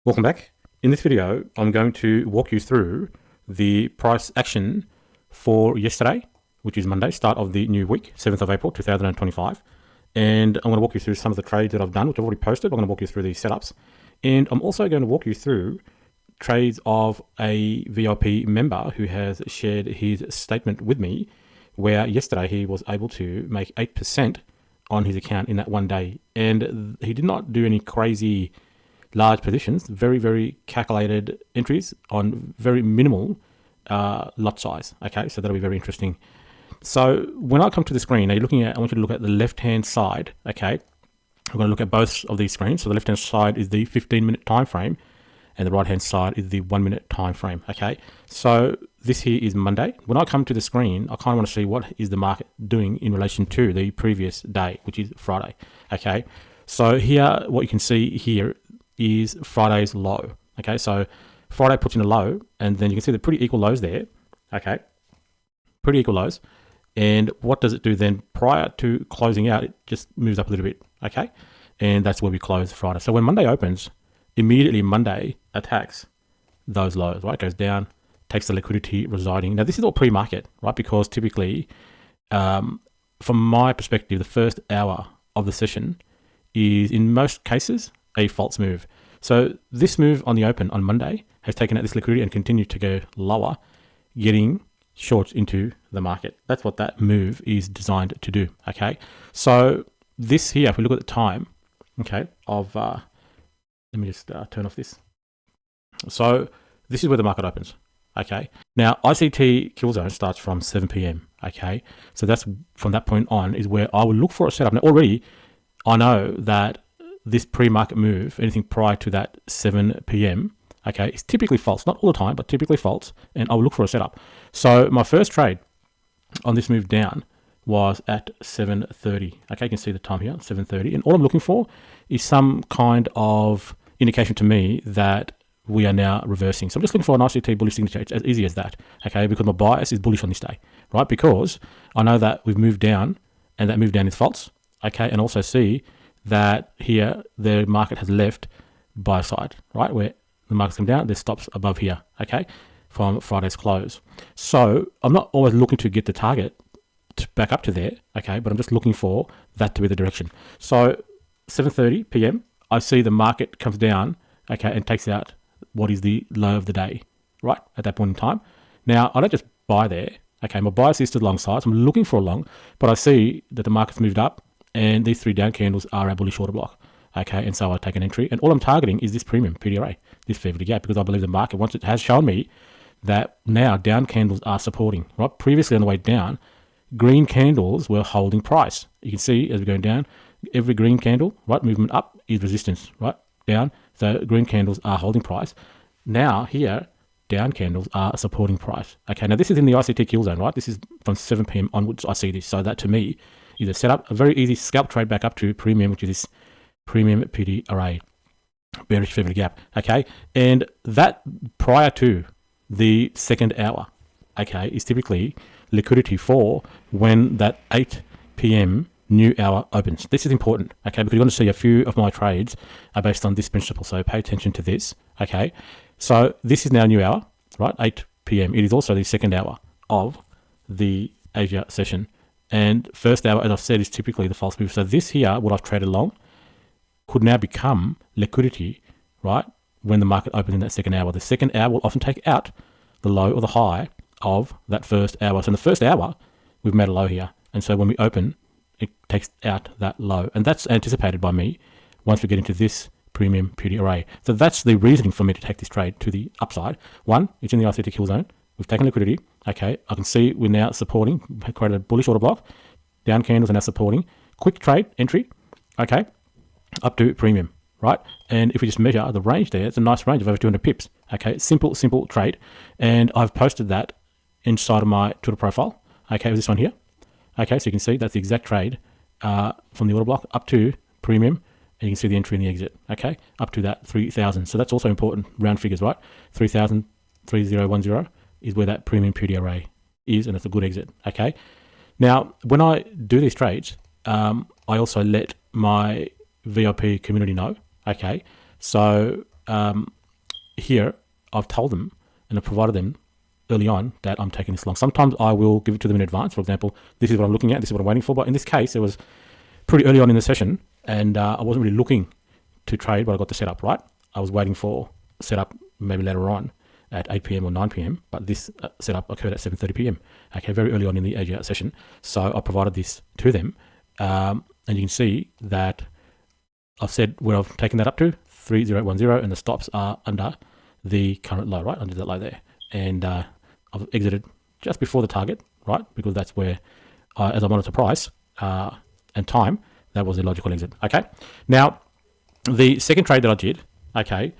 Welcome back. In this video, I'm going to walk you through the price action for yesterday, which is Monday, start of the new week, 7th of April, 2025. And I'm going to walk you through some of the trades that I've done, which I've already posted. I'm going to walk you through these setups. And I'm also going to walk you through trades of a VIP member who has shared his statement with me, where yesterday he was able to make 8% on his account in that one day. And he did not do any crazy large positions, very calculated entries on very minimal lot size. Okay, so that'll be very interesting. So when I come to the screen, I want you to look at the left hand side. Okay, I'm going to look at both of these screens. So the left hand side is the 15-minute time frame, and the right hand side is the 1-minute time frame. Okay, so this here is Monday. When I come to the screen, I kind of want to see what is the market doing in relation to the previous day, which is Friday. Okay, so here what you can see here is Friday's low. Okay, so Friday puts in a low, and then you can see the pretty equal lows there. Okay, pretty equal lows. And what does it do then? Prior to closing out, it just moves up a little bit. Okay, and that's where we close Friday. So when Monday opens, immediately Monday attacks those lows, right? Goes down, takes the liquidity residing. Now this is all pre-market, right? Because typically, from my perspective, the first hour of the session is in most cases a false move. So this move on the open on Monday has taken out this liquidity and continued to go lower, getting shorts into the market. That's what that move is designed to do. Okay, so this here, if we look at the time, okay, of let me just turn off this. So this is where the market opens. Okay, now ICT kill zone starts from 7 p.m. Okay, so that's from that point on is where I will look for a setup. Now already I know that this pre-market move, anything prior to that 7 p.m., okay, is typically false. Not all the time, but typically false. And I will look for a setup. So my first trade on this move down was at 7:30. Okay, you can see the time here, 7:30. And all I'm looking for is some kind of indication to me that we are now reversing. So I'm just looking for an ICT bullish signature. It's as easy as that, okay, because my bias is bullish on this day, right? Because I know that we've moved down, and that move down is false, okay, and also see that here the market has left buy side, right, where the market's come down, there's stops above here, okay, from Friday's close. So I'm not always looking to get the target back up to there, okay, but I'm just looking for that to be the direction. So 7:30 p.m. I see the market comes down, okay, and takes out what is the low of the day, right, at that point in time. Now I don't just buy there, okay, my bias is to the long side, so I'm looking for a long, but I see that the market's moved up, and these three down candles are a bullish order block. Okay, and so I take an entry. And all I'm targeting is this premium PDA, this fair value gap, because I believe the market, once it has shown me that now down candles are supporting, right? Previously on the way down, green candles were holding price. You can see as we're going down, every green candle, right, movement up is resistance, right, down. So green candles are holding price. Now here, down candles are supporting price. Okay, now this is in the ICT kill zone, right? This is from 7 p.m. onwards, I see this. So that to me is a setup, a very easy scalp trade back up to premium, which is this premium PDA, bearish fair value gap. Okay, and that prior to the second hour, okay, is typically liquidity for when that 8 p.m. new hour opens. This is important, okay, because you're going to see a few of my trades are based on this principle. So pay attention to this. Okay, so this is now new hour, right? 8 p.m. It is also the second hour of the Asia session. And first hour, as I've said, is typically the false move. So this here, what I've traded long, could now become liquidity, right, when the market opens in that second hour. The second hour will often take out the low or the high of that first hour. So in the first hour, we've made a low here. And so when we open, it takes out that low. And that's anticipated by me once we get into this premium PDA. So that's the reasoning for me to take this trade to the upside. One, it's in the ICT kill zone. We've taken liquidity. Okay, I can see we're now supporting, created a bullish order block. Down candles are now supporting. Quick trade, entry, okay, up to premium, right? And if we just measure the range there, it's a nice range of over 200 pips. Okay, simple trade. And I've posted that inside of my Twitter profile. Okay, with this one here. Okay, so you can see that's the exact trade from the order block up to premium. And you can see the entry and the exit, okay, up to that 3,000. So that's also important, round figures, right? 3,000, 3010 is where that premium PDA is, and it's a good exit, okay? Now, when I do these trades, I also let my VIP community know, okay? So here I've told them and I've provided them early on that I'm taking this long. Sometimes I will give it to them in advance. For example, this is what I'm looking at, this is what I'm waiting for. But in this case, it was pretty early on in the session, and I wasn't really looking to trade, but I got the setup, right? I was waiting for setup maybe later on at 8 p.m. or 9 p.m, but this setup occurred at 7:30 p.m. Okay, very early on in the Asia session. So I provided this to them, and you can see that I've said where I've taken that up to 3010, and the stops are under the current low, right? Under that low there, and I've exited just before the target, right? Because that's where, as I monitor price and time, that was the logical exit. Okay, now the second trade that I did, okay,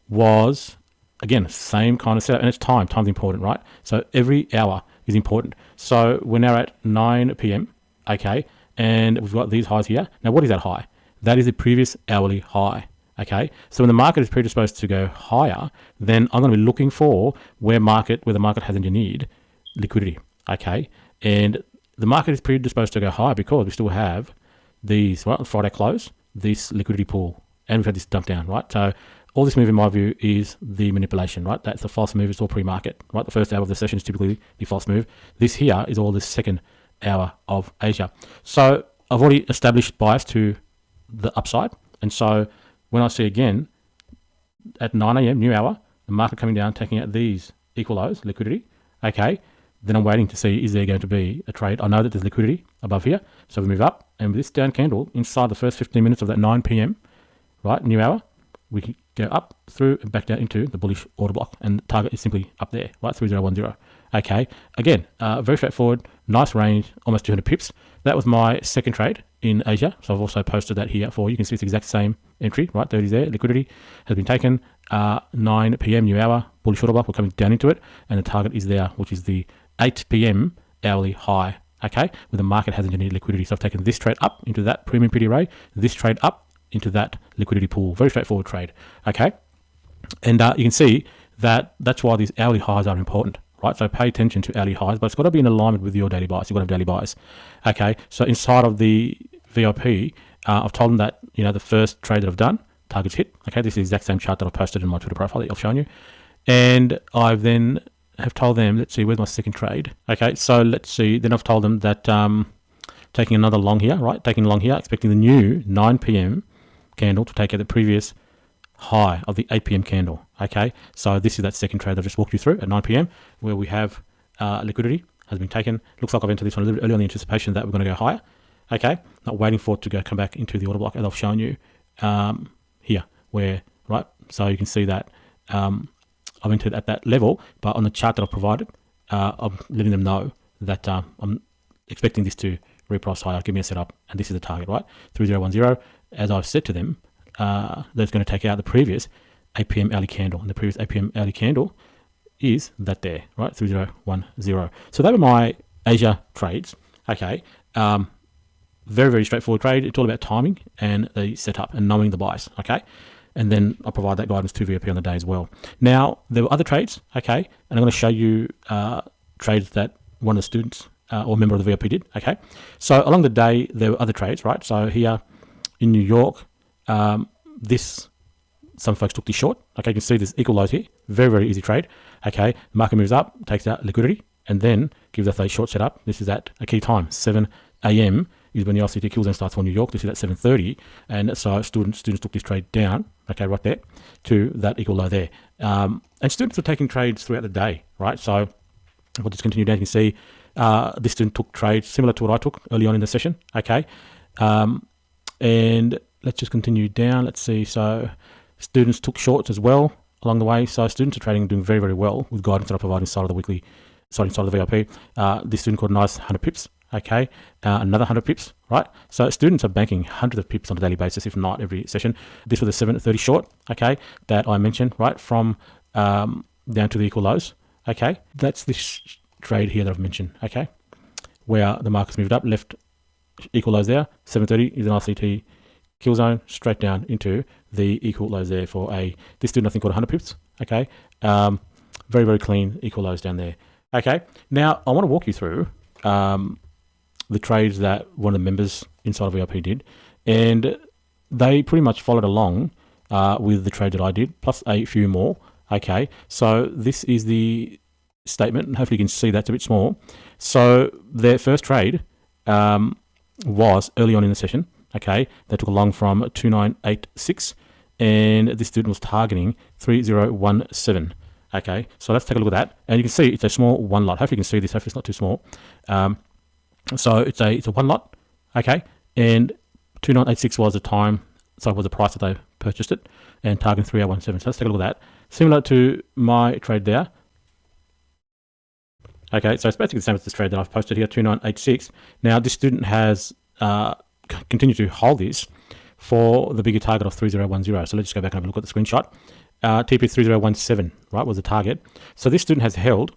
was again same kind of setup, and it's time. Time's important, right? So every hour is important. So we're now at 9 p.m. Okay, and we've got these highs here. Now, what is that high? That is the previous hourly high. Okay, so when the market is predisposed to go higher, then I'm going to be looking for where the market has engineered liquidity. Okay, and the market is predisposed to go higher because we still have these, right, Friday close, this liquidity pool, and we've had this dump down, right? So all this move, in my view, is the manipulation, right? That's the false move. It's all pre-market, right? The first hour of the session is typically the false move. This here is all the second hour of Asia. So I've already established bias to the upside, and so when I see again at 9 a.m. new hour, the market coming down, taking out these equal lows, liquidity, okay, then I'm waiting to see, is there going to be a trade? I know that there's liquidity above here, so we move up, and with this down candle inside the first 15 minutes of that 9 p.m, right, new hour, we can go up through and back down into the bullish order block, and the target is simply up there, right, 3010. Okay, again, very straightforward, nice range, almost 200 pips. That was my second trade in Asia, so I've also posted that here for you. You can see it's the exact same entry, right, 30 there, liquidity has been taken, 9 p.m. new hour, bullish order block, we're coming down into it, and the target is there, which is the 8 p.m. hourly high, okay, where the market has engineered liquidity. So I've taken this trade up into that premium PDA, this trade up into that liquidity pool. Very straightforward trade, okay, and you can see that that's why these hourly highs are important, right? So pay attention to hourly highs, but it's got to be in alignment with your daily buys. You've got to have daily buys, okay? So inside of the VIP, I've told them that, you know, the first trade that I've done, targets hit, okay? This is the exact same chart that I've posted in my Twitter profile that I've shown you, and I've then have told them, let's see, where's my second trade? Okay, so let's see, then I've told them that taking another long here, right? Taking long here, expecting the new 9 p.m. candle to take out the previous high of the 8 p.m. candle, okay? So this is that second trade that I just walked you through at 9 p.m. where we have liquidity has been taken. Looks like I've entered this one a little bit early on the anticipation that we're going to go higher, okay? Not waiting for it to come back into the order block as I've shown you here, where, right? So you can see that I've entered at that level, but on the chart that I've provided, I'm letting them know that I'm expecting this to reprice higher, give me a setup, and this is the target, right? 3010, as I've said to them, that's going to take out the previous 8 p.m. early candle, and the previous 8 p.m. early candle is that there, right? 3010. So they were my Asia trades, okay? Very, very straightforward trade. It's all about timing and the setup and knowing the buys, okay? And then I'll provide that guidance to VIP on the day as well. Now, there were other trades, okay? And I'm going to show you trades that one of the students or member of the VIP did, okay? So along the day, there were other trades, right? So here in New York, some folks took this short, okay? You can see there's equal lows here. Very, very easy trade, okay? The market moves up, takes out liquidity, and then gives us a short setup. This is at a key time, 7 a.m. is when the ICT kill zone starts for New York. This is at 7:30, and so students took this trade down, okay, right there to that equal low there. And students were taking trades throughout the day, right? So we'll just continue down. You can see this student took trades similar to what I took early on in the session, okay? And let's just continue down. Let's see. So students took shorts as well along the way. So students are trading and doing very, very well with guidance that I provide inside of the weekly, inside of the VIP. This student got a nice 100 pips. Okay, another 100 pips, right? So students are banking hundreds of pips on a daily basis, if not every session. This was a 7:30 short, okay, that I mentioned, right, from down to the equal lows, okay? That's this trade here that I've mentioned, okay, where the market's moved up, left equal lows there, 7:30 is an ICT kill zone, straight down into the equal lows there for this student I think got 100 pips, okay? Very, very clean equal lows down there, okay? Now, I want to walk you through the trades that one of the members inside of VIP did, and they pretty much followed along with the trade that I did, plus a few more. Okay, so this is the statement, and hopefully you can see that's a bit small. So their first trade was early on in the session. Okay, they took a long from 2986, and this student was targeting 3017. Okay, so let's take a look at that, and you can see it's a small one lot. Hopefully you can see this. Hopefully it's not too small. So it's a one lot. Okay, and 2986 was the time, so it was the price that they purchased it, and targeting 3017. So let's take a look at that. Similar to my trade there. Okay, so it's basically the same as this trade that I've posted here, 2986. Now this student has continued to hold this for the bigger target of 3010. So let's just go back and have a look at the screenshot. TP 3017, right, was the target. So this student has held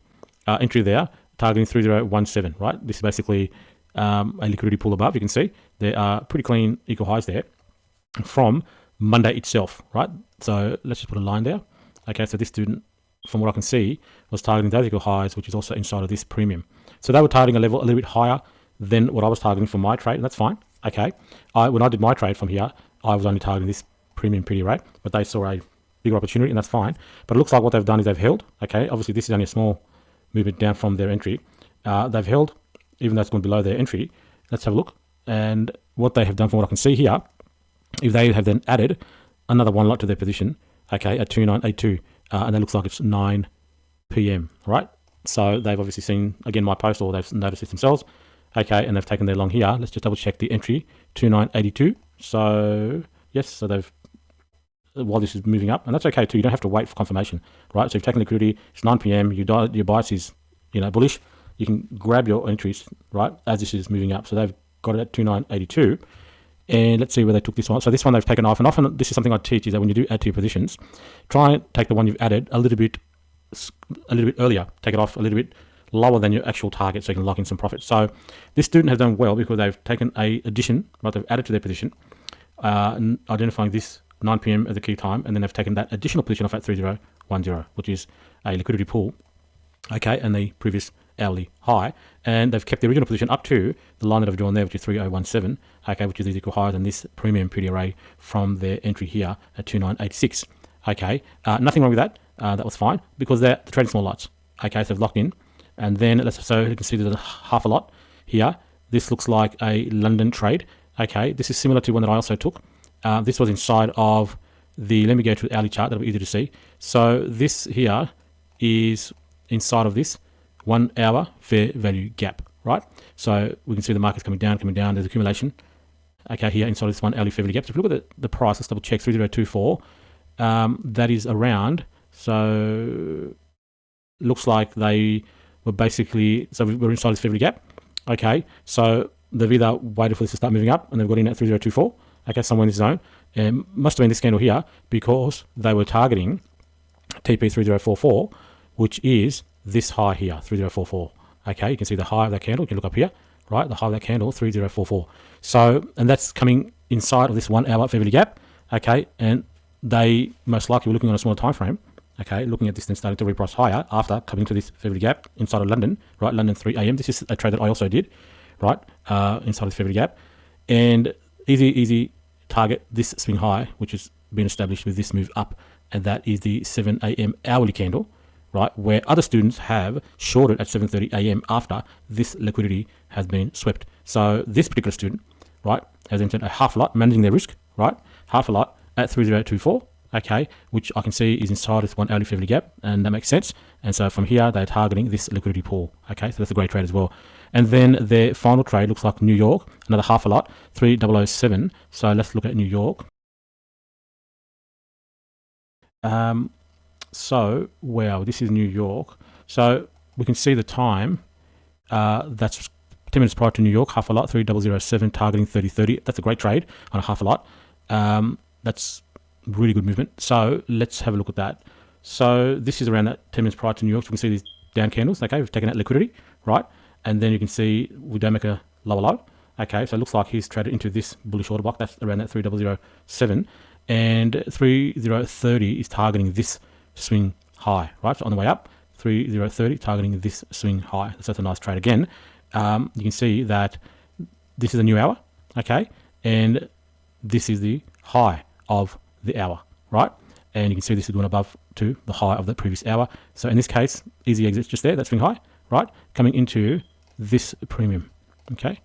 entry there, targeting 3017, right? This is basically a liquidity pool above. You can see there are pretty clean equal highs there from Monday itself, right? So let's just put a line there. Okay, so this student, from what I can see, was targeting those equal highs, which is also inside of this premium. So they were targeting a level a little bit higher than what I was targeting for my trade, and that's fine. Okay, when I did my trade from here, I was only targeting this premium PDA, but they saw a bigger opportunity, and that's fine. But it looks like what they've done is they've held. Okay, obviously this is only a small movement down from their entry. They've held, even though it's gone below their entry. Let's have a look. And what they have done, from what I can see here, if they have then added another one lot to their position, okay, at 2982, and that looks like it's 9 p.m. right? So they've obviously seen again my post, or they've noticed it themselves. Okay, and they've taken their long here. Let's just double check the entry, 2982. So yes, so they've, while this is moving up, and that's okay too. You don't have to wait for confirmation, right? So you've taken liquidity. It's 9 p.m. Your bias is bullish. You can grab your entries, right, as this is moving up. So they've got it at 2982. And let's see where they took this one. So this one they've taken off, and often this is something I teach, is that when you do add to your positions, try and take the one you've added a little bit earlier. Take it off a little bit lower than your actual target, so you can lock in some profit. So this student has done well because they've taken a addition, right? They've added to their position, identifying this 9 p.m. as a key time, and then they've taken that additional position off at 3010, which is a liquidity pool, okay, and the previous hourly high, and they've kept the original position up to the line that I've drawn there, which is 3017, okay, which is equal higher than this premium PDA from their entry here at 2986. Okay, nothing wrong with that. That was fine because they're trading small lots. Okay, so they've locked in, and then so you can see there's half a lot here. This looks like a London trade. Okay, this is similar to one that I also took. This was inside of the, let me go to the hourly chart, that'll be easy to see. So this here is inside of this 1 hour fair value gap, right? So we can see the market's coming down, there's accumulation. Okay, here inside of this 1 hourly fair value gap. So if you look at the price, let's double check, 3024, that is around, so looks like they were basically, so we're inside this fair value gap. Okay, so they've either waited for this to start moving up and they've got in at 3024, okay, somewhere in this zone. And must have been this candle here because they were targeting TP 3044, which is this high here, 3044. Okay, you can see the high of that candle. You can look up here, right? The high of that candle, 3044. So, and that's coming inside of this 1 hour fair value gap. Okay, and they most likely were looking on a smaller time frame. Okay, looking at this then starting to reprice higher after coming to this fair value gap inside of London, right? London 3 a.m. This is a trade that I also did, right? Inside of this fair value gap, and easy target this swing high, which has been established with this move up, and that is the 7 a.m. hourly candle, right, where other students have shorted at 7:30 a.m. after this liquidity has been swept. So this particular student, right, has entered a half lot, managing their risk, right, half a lot at 3024, okay, which I can see is inside this 1 hourly fair value gap, and that makes sense. And so from here, they're targeting this liquidity pool, okay, so that's a great trade as well. And then their final trade looks like New York, another half a lot, 3007. So let's look at New York. So, wow, this is New York. So we can see the time. That's 10 minutes prior to New York, half a lot, 3007, targeting 3030. That's a great trade on a half a lot. That's really good movement. So let's have a look at that. So this is around that 10 minutes prior to New York. So we can see these down candles. Okay, we've taken out liquidity, right? And then you can see we don't make a lower low. Okay, so it looks like he's traded into this bullish order block. That's around that 3007. And 3030 is targeting this swing high, right? So on the way up, 3030 targeting this swing high. So that's a nice trade again. You can see that this is a new hour, okay? And this is the high of the hour, right? And you can see this is going above to the high of the previous hour. So in this case, easy exits just there, that swing high, right? Coming into this premium, okay?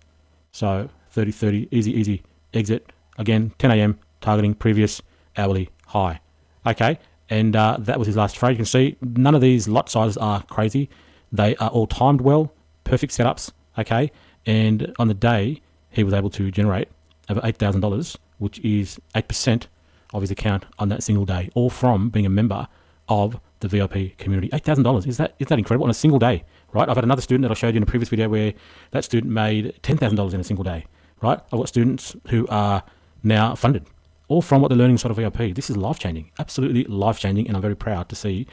So 30-30, easy exit. Again, 10 a.m. targeting previous hourly high, okay? And that was his last trade. You can see none of these lot sizes are crazy. They are all timed well, perfect setups, okay? And on the day, he was able to generate over $8,000, which is 8% of his account on that single day, all from being a member of the VIP community. $8,000, is that incredible on a single day, right? I've had another student that I showed you in a previous video where that student made $10,000 in a single day, right? I've got students who are now funded, all from what they're learning inside of VIP. This is life-changing, absolutely life-changing, and I'm very proud to see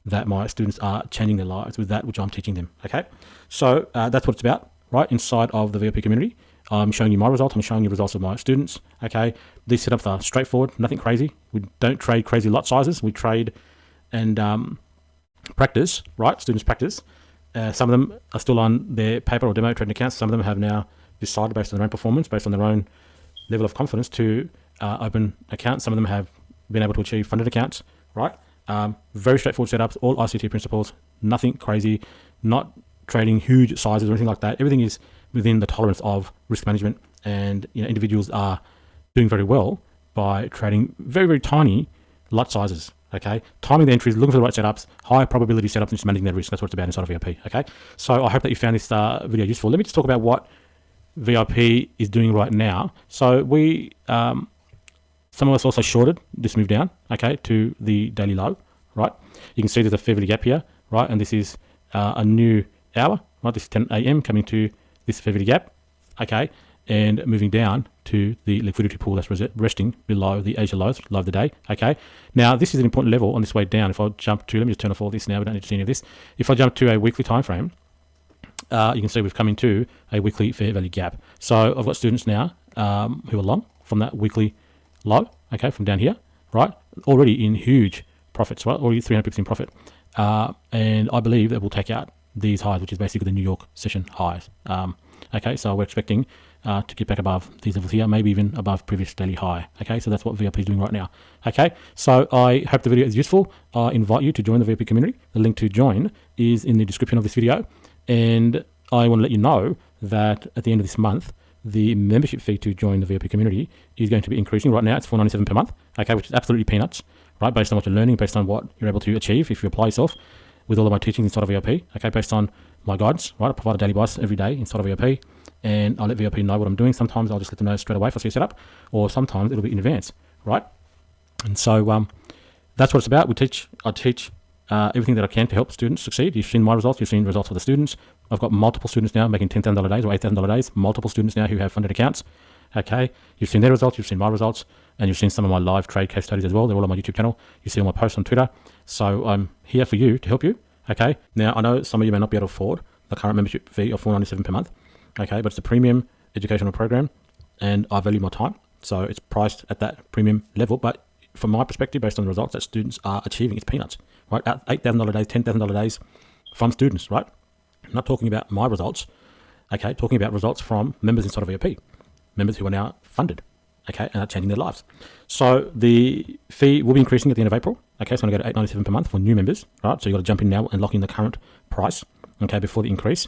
that my students are changing their lives with that which I'm teaching them, okay? So that's what it's about, right, inside of the VIP community. I'm showing you my results. I'm showing you results of my students, okay? These setups are straightforward, nothing crazy. We don't trade crazy lot sizes. We trade and practice, right? Students practice. Some of them are still on their paper or demo trading accounts. Some of them have now decided based on their own performance, based on their own level of confidence to open accounts. Some of them have been able to achieve funded accounts, right? Very straightforward setups, all ICT principles, nothing crazy, not trading huge sizes or anything like that. Everything is within the tolerance of risk management, and individuals are doing very well by trading very tiny lot sizes, okay? Timing the entries, looking for the right setups, high probability setups, and just managing their risk. That's what it's about inside of VIP, okay? So I hope that you found this video useful. Let me just talk about what VIP is doing right now. So we, some of us also shorted this move down, okay, to the daily low, right? You can see there's a fair bit of gap here, right? And this is a new hour, right? This is 10 a.m. coming to this fair bit of gap, okay, and moving down to the liquidity pool that's resting below the Asia lows, low of the day, okay. Now this is an important level on this way down. If I jump to, let me just turn off all this now, we don't need to see any of this. If I jump to a weekly time frame, you can see we've come into a weekly fair value gap. So I've got students now who are long from that weekly low, okay, from down here, right, already in huge profits, right, already 300 pips in profit, and I believe that we'll take out these highs, which is basically the New York session highs. Okay, so we're expecting to get back above these levels here, maybe even above previous daily high. Okay, so that's what VIP is doing right now. Okay, so I hope the video is useful. I invite you to join the VIP community. The link to join is in the description of this video, and I want to let you know that at the end of this month, the membership fee to join the VIP community is going to be increasing. Right now it's $4.97 per month, okay, which is absolutely peanuts, right, based on what you're learning, based on what you're able to achieve if you apply yourself with all of my teachings inside of VIP, okay, based on my guidance, right? I provide a daily advice every day inside of VIP, and I'll let VIP know what I'm doing. Sometimes I'll just let them know straight away if I see a setup, or sometimes it'll be in advance, right? And so that's what it's about. I teach everything that I can to help students succeed. You've seen my results, you've seen results of the students. I've got multiple students now making $10,000 days or $8,000 days, multiple students now who have funded accounts, okay? You've seen their results, you've seen my results, and you've seen some of my live trade case studies as well. They're all on my YouTube channel. You see all my posts on Twitter. So I'm here for you to help you, okay? Now, I know some of you may not be able to afford the current membership fee of $4.97 per month, okay? But it's a premium educational program, and I value my time. So it's priced at that premium level. But from my perspective, based on the results that students are achieving, it's peanuts, right? $8,000 days, $10,000 days from students, right? I'm not talking about my results, okay? Talking about results from members inside of VIP, members who are now funded, okay, and are changing their lives. So the fee will be increasing at the end of April, okay? So I'm going to go to $8.97 per month for new members, right? So you've got to jump in now and lock in the current price, okay, before the increase,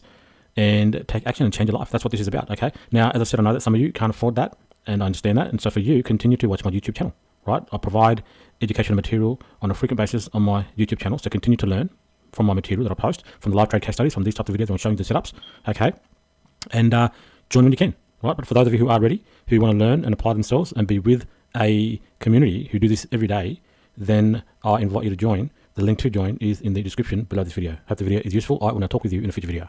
and take action and change your life. That's what this is about, okay? Now, as I said, I know that some of you can't afford that, and I understand that, and so for you, continue to watch my YouTube channel, right? I provide educational material on a frequent basis on my YouTube channel, so continue to learn from my material that I post, from the live trade case studies, from these types of videos where I'm showing you the setups, okay? And join when you can, right? But for those of you who are ready, who want to learn and apply themselves and be with a community who do this every day, then I invite you to join. The link to join is in the description below this video. Hope the video is useful. I want to talk with you in a future video.